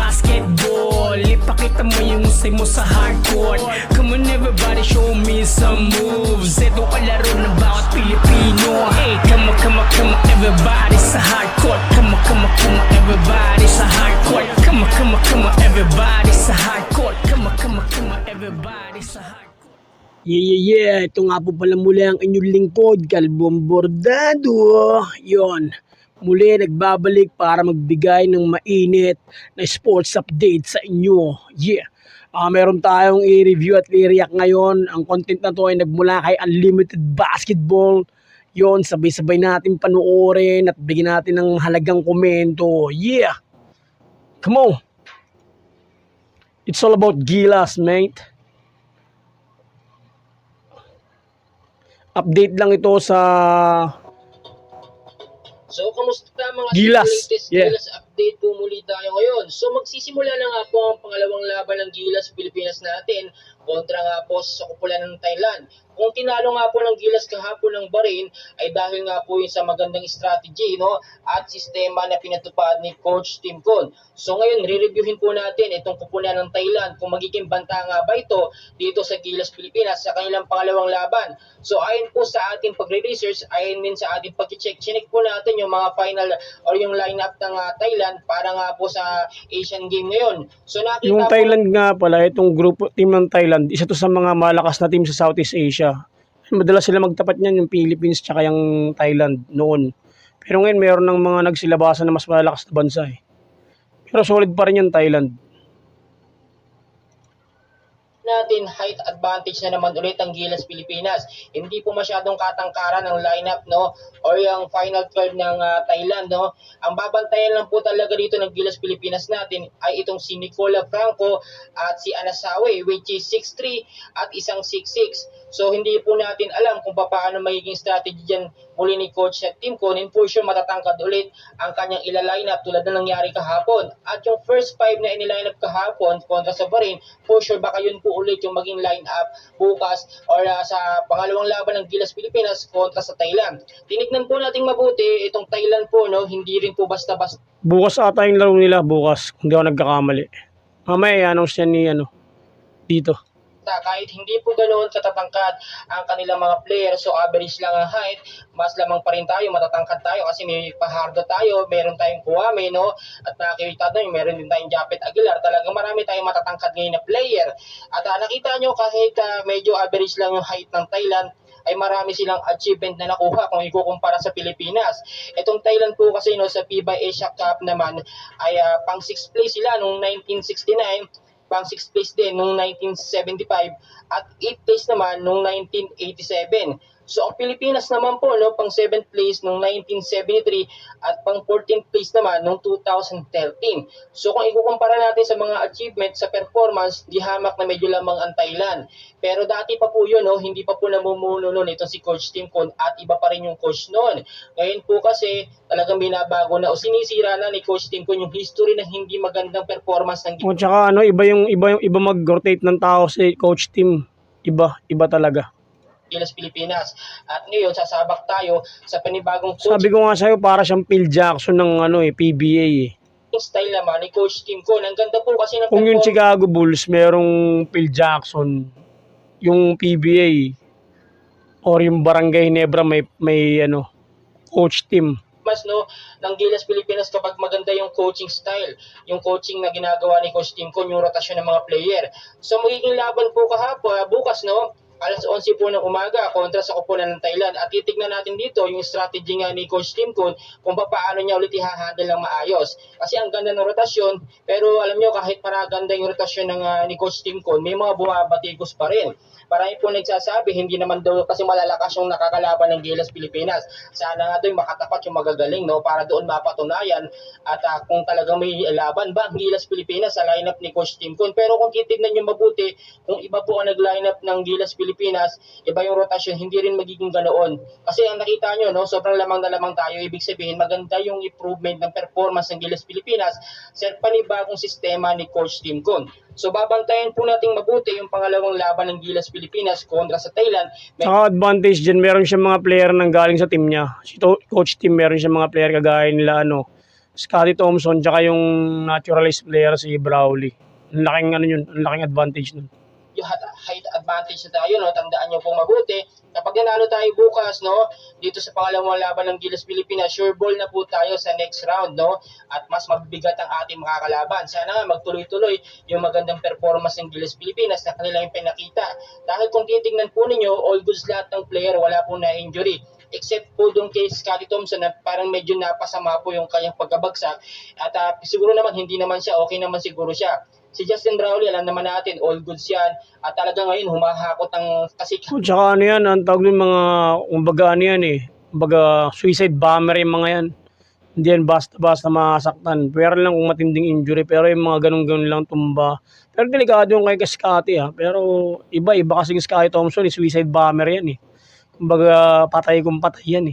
basketball. Ipakita mo yung usay mo sa hardcourt. Come on everybody, show me some moves. Ito kalaro ng bawat Pilipino. Hey, come on everybody sa hardcourt. Come on everybody sa hardcourt. Come on everybody sa hardcourt. Come on everybody sa hardcourt. Yeah. Ito nga po pala muli ang inyong lingkod, Kalbong Bordado. Yon. Muli nagbabalik para magbigay ng mainit na sports update sa inyo. Yeah. Meron tayong i-review at i-react ngayon. Ang content na to ay nagmula kay Unlimited Basketball. Yon, sabay-sabay natin panoorin at bigyan natin ng halagang komento. Yeah. Come on. It's all about Gilas, mate. Update lang ito sa So, kamusta mga Gilas? latest Yeah. Gilas update po muli tayo ngayon. So, magsisimula na nga po ang pangalawang laban ng Gilas Pilipinas natin kontra nga po sa kupulan ng Thailand. Kung tinalo nga po ng Gilas kahapon ng Bahrain ay dahil nga po yun sa magandang strategy, no, at sistema na pinatupad ni Coach Tim Con. So ngayon, re-reviewin po natin itong kupulan ng Thailand kung magiging banta nga ba ito dito sa Gilas Pilipinas sa kanilang pangalawang laban. So ayon po sa ating pagre-research, ayon din sa ating pag-check, chinek po natin yung mga final or yung lineup ng Thailand para nga po sa Asian Game ngayon. So nakita yung po, Thailand nga pala, itong grupo team ng Thailand, isa to sa mga malakas na team sa Southeast Asia. Madalas sila magtapat niyan yung Philippines tsaka yung Thailand noon. Pero ngayon mayroon ng mga nagsilabasan na mas malakas na bansa eh. Pero solid pa rin yung Thailand. natin height advantage na naman ulit ang Gilas Pilipinas. Hindi po masyadong katangkaran ang lineup, no, or yung final 12 ng Thailand, no. Ang babantayan lang po talaga dito ng Gilas Pilipinas natin ay itong si Nicola Franco at si Anasawe, which is 6'3" at isang 6'6". So hindi po natin alam kung paano magiging strategy dyan muli ni Coach Tim Con. And for sure matatangkad ulit ang kanyang ila-lineup tulad na nangyari kahapon. At yung first 5 na inilineup kahapon kontra sa Bahrain, for sure baka yun po ulit yung maging lineup bukas or sa pangalawang laban ng Gilas Pilipinas kontra sa Thailand. Tinignan po natin mabuti itong Thailand po, no, hindi rin po basta-basta. Bukas ata yung laro nila, bukas, kung di ako nagkakamali. Mamaya i-announce yan ni dito. Kahit hindi po ganoon katatangkad ang kanilang mga player, so average lang ang height, mas lamang pa rin tayo, matatangkad tayo kasi may Pahardo tayo, meron tayong Kuwame, no, at nakikita nyo, meron din tayong Japet Aguilar. Talagang marami tayong matatangkad ngayon na player. At nakita nyo kahit medyo average lang yung height ng Thailand, ay marami silang achievement na nakuha kung ikukumpara sa Pilipinas. Itong Thailand po kasi, no, sa FIBA Asia Cup naman ay pang 6th place sila noong 1969, pang 6th place din noong 1975 at 8th place naman noong 1987. So ang Pilipinas naman po, no, pang 7th place noong 1973 at pang 14th place naman noong 2013. So kung ikukumpara natin sa mga achievement sa performance, di hamak na medyo lamang ang Thailand. Pero dati pa po yun, no, hindi pa po namumuno noon itong si Coach Tim Con at iba pa rin yung coach noon. Ngayon po kasi talagang binabago na o sinisira na ni Coach Tim Con yung history ng hindi magandang performance ng O tsaka iba mag-rotate ng tao si Coach Tim. Iba talaga. Gilas Pilipinas. At ngayon, sasabak tayo sa panibagong coach Sabi ko nga sa'yo, para siyang Phil Jackson ng PBA eh. style naman ni Coach Tim Con. Ang ganda po kasi ng Kung yung Chicago Bulls, merong Phil Jackson, yung PBA, or yung Barangay Ginebra, may Coach Tim. mas, no, ng Gilas Pilipinas kapag maganda yung coaching style, yung coaching na ginagawa ni Coach Tim Con, yung rotasyon ng mga player. So magiging laban po kahapon, bukas, no, alas 11 po ng umaga kontra sa kupunan ng Thailand. At titignan natin dito yung strategy nga ni Coach Tim Con kung paano niya ulit i-handle ng maayos. Kasi ang ganda ng rotasyon, pero alam nyo kahit paraganda yung rotasyon ng ni Coach Tim Con, may mga bumabatikos pa rin. Marami po nagsasabi, hindi naman daw kasi malalakas yung nakakalaban ng Gilas Pilipinas. Sana nga doon makatapat yung magagaling, no, para doon mapatunayan at kung talagang may laban ba ang Gilas Pilipinas sa lineup ni Coach Tim Con. Pero kung titignan nyo mabuti, kung iba po ang nag-lineup ng Gilas Pilipinas, iba yung rotasyon, hindi rin magiging ganoon. Kasi ang nakita nyo, no, sobrang lamang na lamang tayo. Ibig sabihin, maganda yung improvement ng performance ng Gilas Pilipinas sa panibagong sistema ni Coach Tim Con. So babantayan po nating mabuti yung pangalawang laban ng Gilas Pilipinas kontra sa Thailand. Saka advantage dyan, meron siya mga player nang galing sa team niya. Si Coach Tim, meron siya mga player kagaya nila, Scottie Thompson, tsaka yung naturalized player si Brawley. Ang laking ano yun, ang laking advantage nun. Yung height advantage na tayo, no? Tandaan nyo pong mabuti. Kapag nanalo tayo bukas, no? Dito sa pangalawang laban ng Gilas Pilipinas, sure ball na po tayo sa next round, no? At mas mabibigat ang ating makakalaban. Sana nga magtuloy-tuloy yung magandang performance ng Gilas Pilipinas na kanila yung pinakita. Dahil kung titignan po ninyo, all goods lahat ng player, wala pong na-injury. Except po doon kay Scottie Thompson na parang medyo napasama po yung kanyang pagkabagsak. At siguro naman, hindi naman siya, okay naman siguro siya. Si Justin Brawley, alam naman natin, all goods yan. At talaga ngayon, humahakot ang kasikat. Tsaka ano yan, ang tawag ng mga, kumbaga ano yan kumbaga suicide bomber yung mga yan. Hindi yan basta-basta masaktan. Pero lang kung matinding injury, pero yung mga ganun-ganun lang tumba. Pero delikado yung kay Scottie Pero iba kasi yung Scottie Thompson, suicide bomber yan Kumbaga patay kung patay yan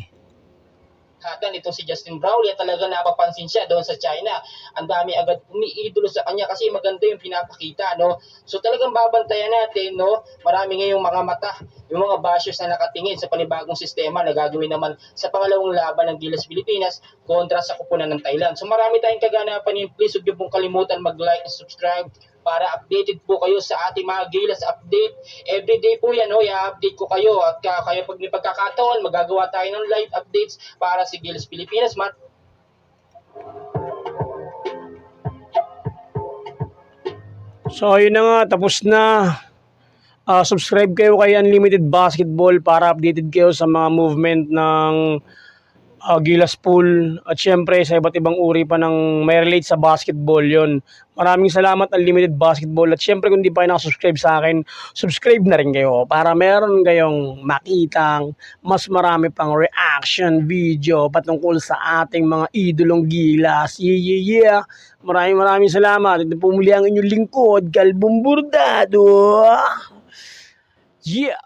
Hatan itong si Justin Brawley at talaga napapansin siya doon sa China. Ang dami agad umiidolo sa kanya kasi maganda yung pinapakita, no? So talagang babantayan natin, no? Marami ngayong mga mata, yung mga bashers na nakatingin sa panibagong sistema na gagawin naman sa pangalawang laban ng Gilas Pilipinas kontra sa kupunan ng Thailand. So marami tayong kaganapan. Please huwag niyo pong kalimutan mag-like and subscribe para updated po kayo sa ating mga Gilas update. Everyday po yan, i-update ko kayo. At kayo pag may pagkakataon, magagawa tayo ng live updates para sa Gilas Pilipinas. So yun na nga, tapos na. Subscribe kayo kay Unlimited Basketball para updated kayo sa mga movement ng Gilas Pool at syempre sa iba't ibang uri pa ng may relate sa basketball yon. Maraming salamat Unlimited Basketball at syempre kung di pa kayo nakasubscribe sa akin, subscribe na rin kayo para meron kayong makitang mas marami pang reaction video patungkol sa ating mga idolong Gilas. Yeah. Maraming salamat. Ito po muli ang inyong lingkod, Galbong Bordado. Yeah.